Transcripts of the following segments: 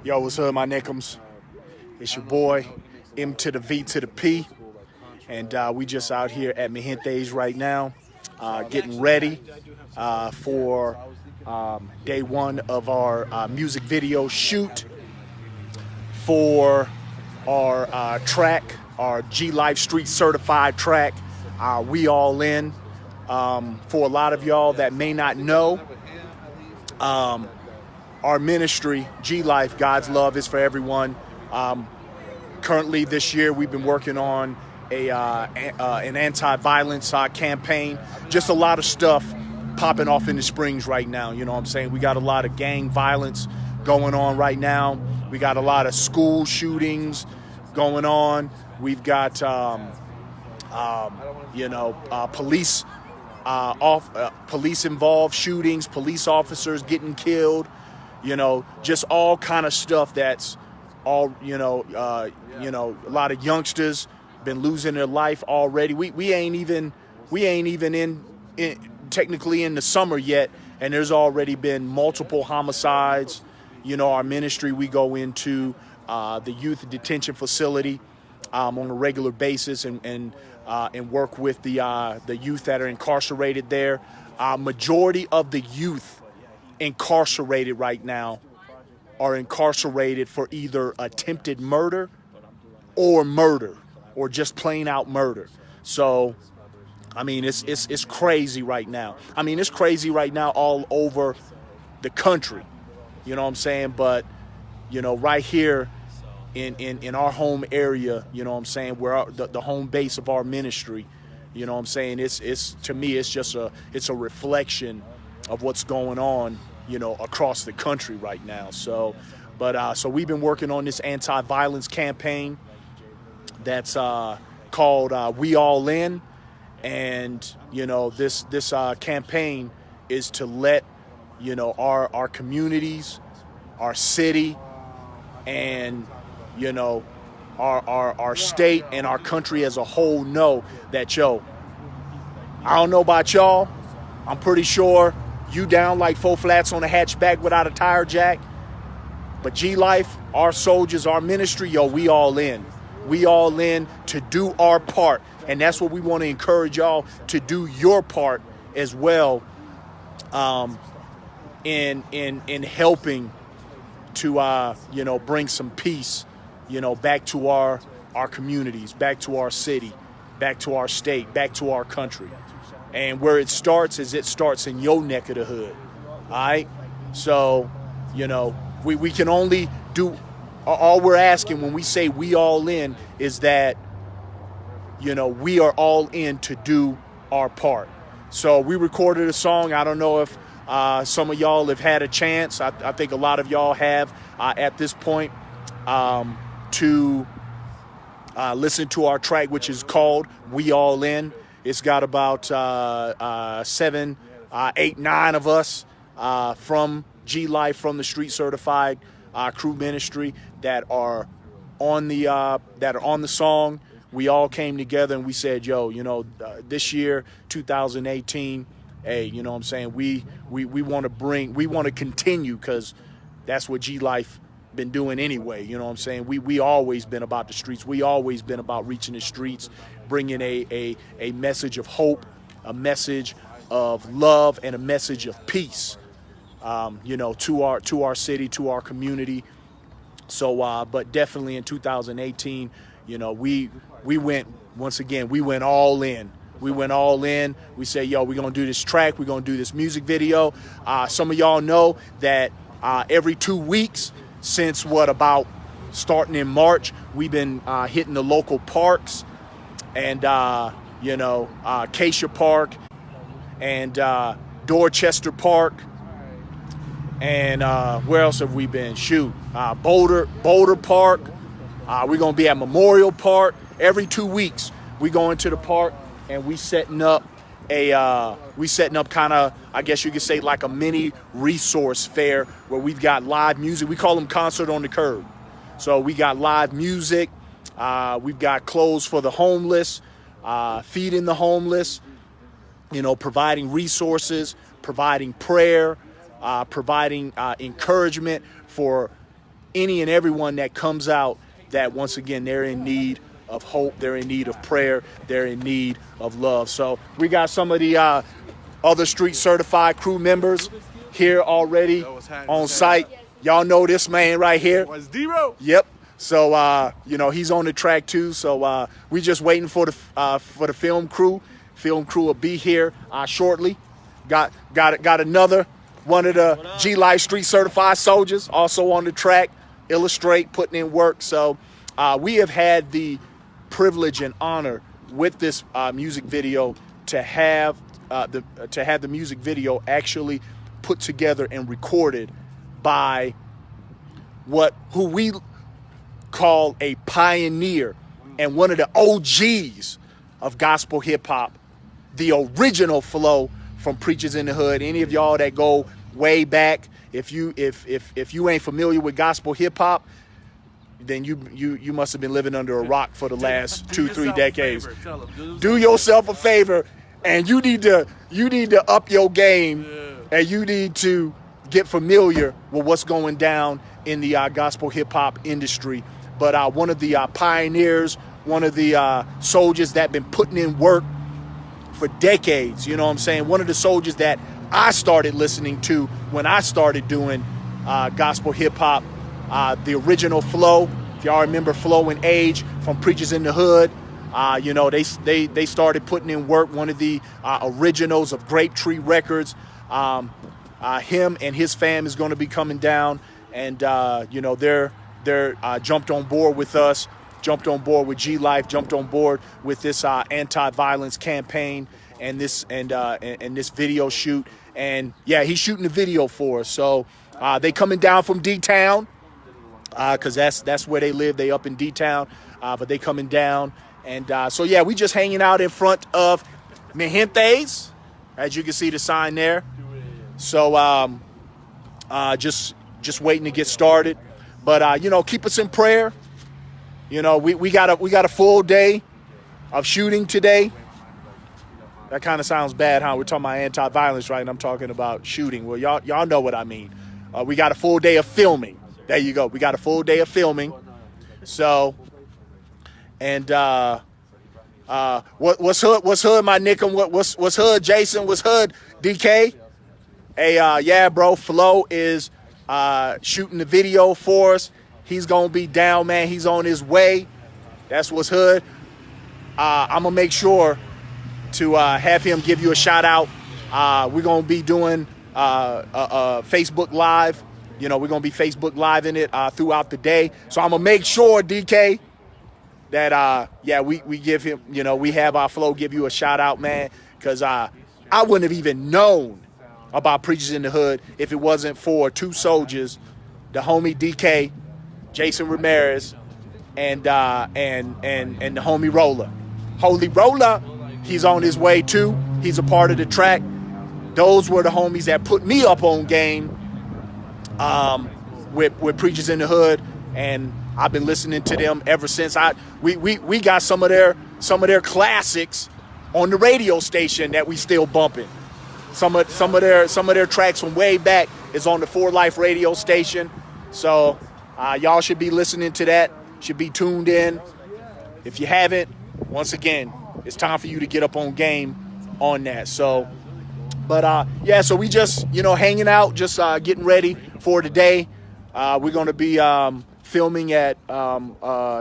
Yo, what's up, my Nickums? It's your boy, M to the V to the P. And we just out here at Mijente's right now, getting ready for day one of our music video shoot for our track, our G Life Street Certified track, We All In. For a lot of y'all that may not know, our ministry, G Life, God's Love is for Everyone. Currently this year, we've been working on an anti-violence campaign. Just a lot of stuff popping off in the Springs right now. You know what I'm saying? We got a lot of gang violence going on right now. We got a lot of school shootings going on. We've got, police involved shootings, police officers getting killed. Just all kind of stuff that's all, a lot of youngsters been losing their life already. We ain't even in technically in the summer yet, and there's already been multiple homicides. Our ministry, we go into the youth detention facility on a regular basis and work with the youth that are incarcerated there. Majority of the youth incarcerated right now are incarcerated for either attempted murder or just plain out murder. So, I mean, it's crazy right now. I mean, it's crazy right now all over the country. You know what I'm saying? But, right here in our home area, you know what I'm saying, where the home base of our ministry, you know what I'm saying, it's to me, it's just a reflection of what's going on, across the country right now. So we've been working on this anti-violence campaign that's called We All In. And, this campaign is to let, our communities, our city, and, our state and our country as a whole know that, I don't know about y'all, I'm pretty sure you down like 4 flats on a hatchback without a tire jack. But G Life, our soldiers, our ministry, we all in. We all in to do our part. And that's what we want to encourage y'all to do your part as well, in helping to bring some peace, back to our communities, back to our city, back to our state, back to our country. And where it starts is it starts in your neck of the hood. All right. So, we can only do, all we're asking when we say we all in is that, we are all in to do our part. So we recorded a song. I don't know if some of y'all have had a chance. I think a lot of y'all have at this point to listen to our track, which is called We All In. It's got about 7, 8, 9 of us from G Life, from the Street Certified Crew Ministry that are on the song. We all came together and we said, this year, 2018, hey, you know what I'm saying? We want to continue, because that's what G Life been doing anyway. You know what I'm saying? We always been about the streets. We always been about reaching the streets, bringing a message of hope, a message of love, and a message of peace, to our city, to our community. So, but definitely in 2018, we went, once again, we went all in. We went all in. We say, we're going to do this track. We're going to do this music video. Some of y'all know that every 2 weeks since about starting in March, we've been hitting the local parks and, Acacia Park and Dorchester Park. And where else have we been? Boulder Park. We're going to be at Memorial Park. Every 2 weeks, we go into the park and we setting up kind of, I guess you could say, like a mini resource fair where we've got live music. We call them Concert on the Curb. So we got live music. We've got clothes for the homeless, feeding the homeless, providing resources, providing prayer, providing encouragement for any and everyone that comes out that, once again, they're in need of hope, they're in need of prayer, they're in need of love. So we got some of the other street certified crew members here already on site. Y'all know this man right here. Was D-Ro? Yep. So you know, he's on the track too. So we just waiting for the film crew. Film crew will be here shortly. Got another one of the G Life Street Certified Soldiers also on the track, illustrate, putting in work. So we have had the privilege and honor with this music video to have the music video actually put together and recorded by who we call a pioneer and one of the OGs of gospel hip hop, the original flow from Preachers in the Hood. Any of y'all that go way back, if you ain't familiar with gospel hip hop, then you must have been living under a rock for the last 2-3 decades. Do yourself a favor, and you need to up your game, and you need to get familiar with what's going down in the gospel hip hop industry. But one of the pioneers, one of the soldiers that been putting in work for decades, you know what I'm saying? One of the soldiers that I started listening to when I started doing gospel hip hop, the original Flow. If y'all remember Flow and Age from Preachers in the Hood, you know, they started putting in work. One of the originals of Grape Tree Records. Him and his fam is going to be coming down, and you know, they're jumped on board with us, jumped on board with G Life, jumped on board with this anti-violence campaign and this video shoot. And yeah, he's shooting the video for us. So they coming down from D-Town, because that's where they live. They up in D-Town, but they coming down. And so yeah, we just hanging out in front of Mi Gente's, as you can see the sign there. So just waiting to get started. But you know, keep us in prayer. You know, we got a full day of shooting today. That kind of sounds bad, huh? We're talking about anti-violence, right? And I'm talking about shooting. Well, y'all know what I mean. We got a full day of filming. There you go. We got a full day of filming. So, and what's hood? What's hood, my nigga? What's hood, Jason? What's hood, DK? Hey, yeah, bro. Flo is shooting the video for us. He's gonna be down, man. He's on his way. That's what's hood. I'm gonna make sure to have him give you a shout out. We're gonna be doing Facebook Live. You know, we're gonna be Facebook Live in it throughout the day. So I'm gonna make sure, DK, that yeah, we give him. You know, we have our Flo give you a shout out, man, because I wouldn't have even known about Preachers in the Hood if it wasn't for two soldiers, the homie DK, Jason Ramirez, and the homie Roller. Holy Roller, he's on his way too. He's a part of the track. Those were the homies that put me up on game with Preachers in the Hood, and I've been listening to them ever since. We got some of their classics on the radio station that we still bumping. Some of their tracks from way back is on the 4 Life radio station. So y'all should be listening to that. Should be tuned in. If you haven't, once again, it's time for you to get up on game on that. So, but yeah, so we just, you know, hanging out, just getting ready for today. We're going to be filming at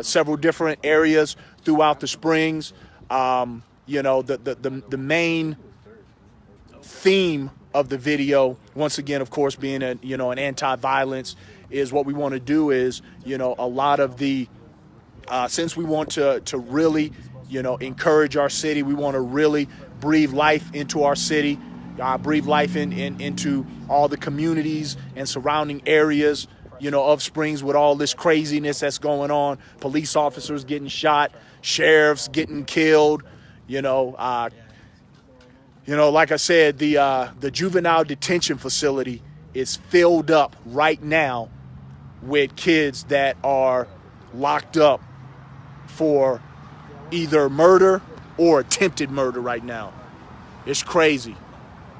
several different areas throughout the Springs. You know, the main theme of the video, once again, of course, being an anti-violence, is what we want to do is, you know, a lot of the since we want to really, you know, encourage our city, we want to really breathe life into our city, breathe life into all the communities and surrounding areas, you know, of Springs, with all this craziness that's going on. Police officers getting shot, sheriffs getting killed, you know, like I said, the juvenile detention facility is filled up right now with kids that are locked up for either murder or attempted murder right now. It's crazy.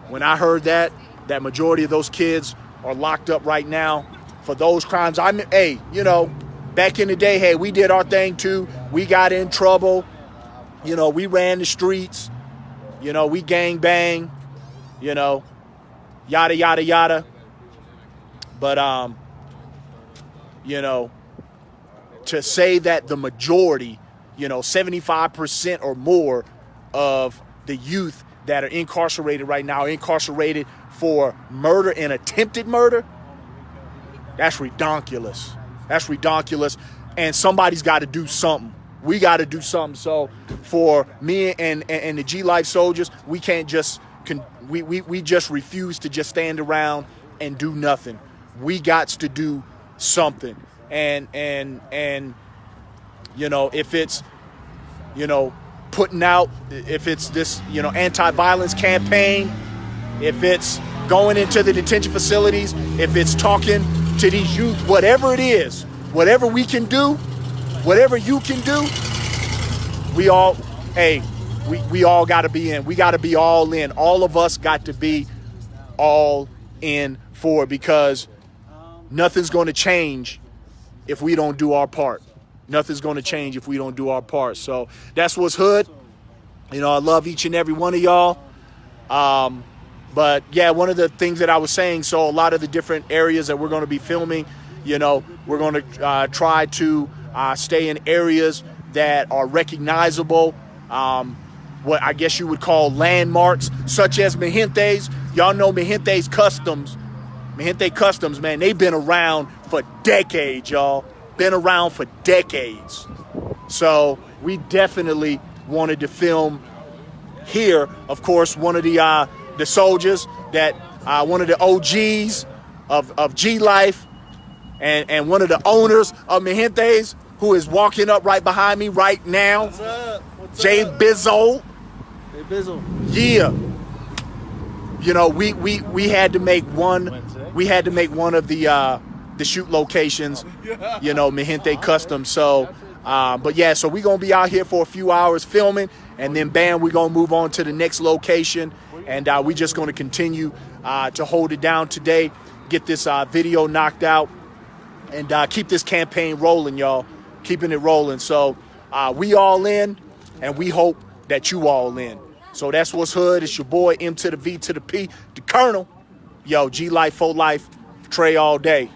When I heard that, that majority of those kids are locked up right now for those crimes. I mean, hey, you know, back in the day, hey, we did our thing too. We got in trouble. You know, we ran the streets. You know, we gang bang. You know, yada, yada, yada. But, you know, to say that the majority, you know, 75% or more of the youth that are incarcerated right now, incarcerated for murder and attempted murder, that's redonkulous. That's redonkulous. And somebody's got to do something. We got to do something. So for me and the G Life soldiers, we can't just, we just refuse to just stand around and do nothing. We got to do something. And you know, if it's, you know, putting out, if it's this, you know, anti-violence campaign, if it's going into the detention facilities, if it's talking to these youth, whatever it is, whatever we can do, whatever you can do, we all, hey, we all got to be in. We got to be all in. All of us got to be all in for it, because nothing's going to change if we don't do our part. Nothing's going to change if we don't do our part. So that's what's hood. You know, I love each and every one of y'all. But yeah, one of the things that I was saying, so a lot of the different areas that we're going to be filming, you know, we're going to try to stay in areas that are recognizable, what I guess you would call landmarks, such as Mijente's. Y'all know Mijente's Customs. Mijente Customs, man, they've been around for decades, y'all. Been around for decades. So we definitely wanted to film here. Of course, one of the soldiers that one of the OGs of G Life and one of the owners of Mijente's, who is walking up right behind me right now. What's up? What's Jay up? Bizzle. Hey, Bizzle. Yeah. You know, we had to make one. We had to make one of the shoot locations, you know, Mijente Customs. So, but yeah, so we're going to be out here for a few hours filming, and then bam, we're going to move on to the next location. And we're just going to continue to hold it down today, get this video knocked out, and keep this campaign rolling, y'all. Keeping it rolling. So we all in, and we hope that you all in. So that's what's hood. It's your boy, M to the V to the P, the Colonel. Yo, G Life, for life, Trey all day.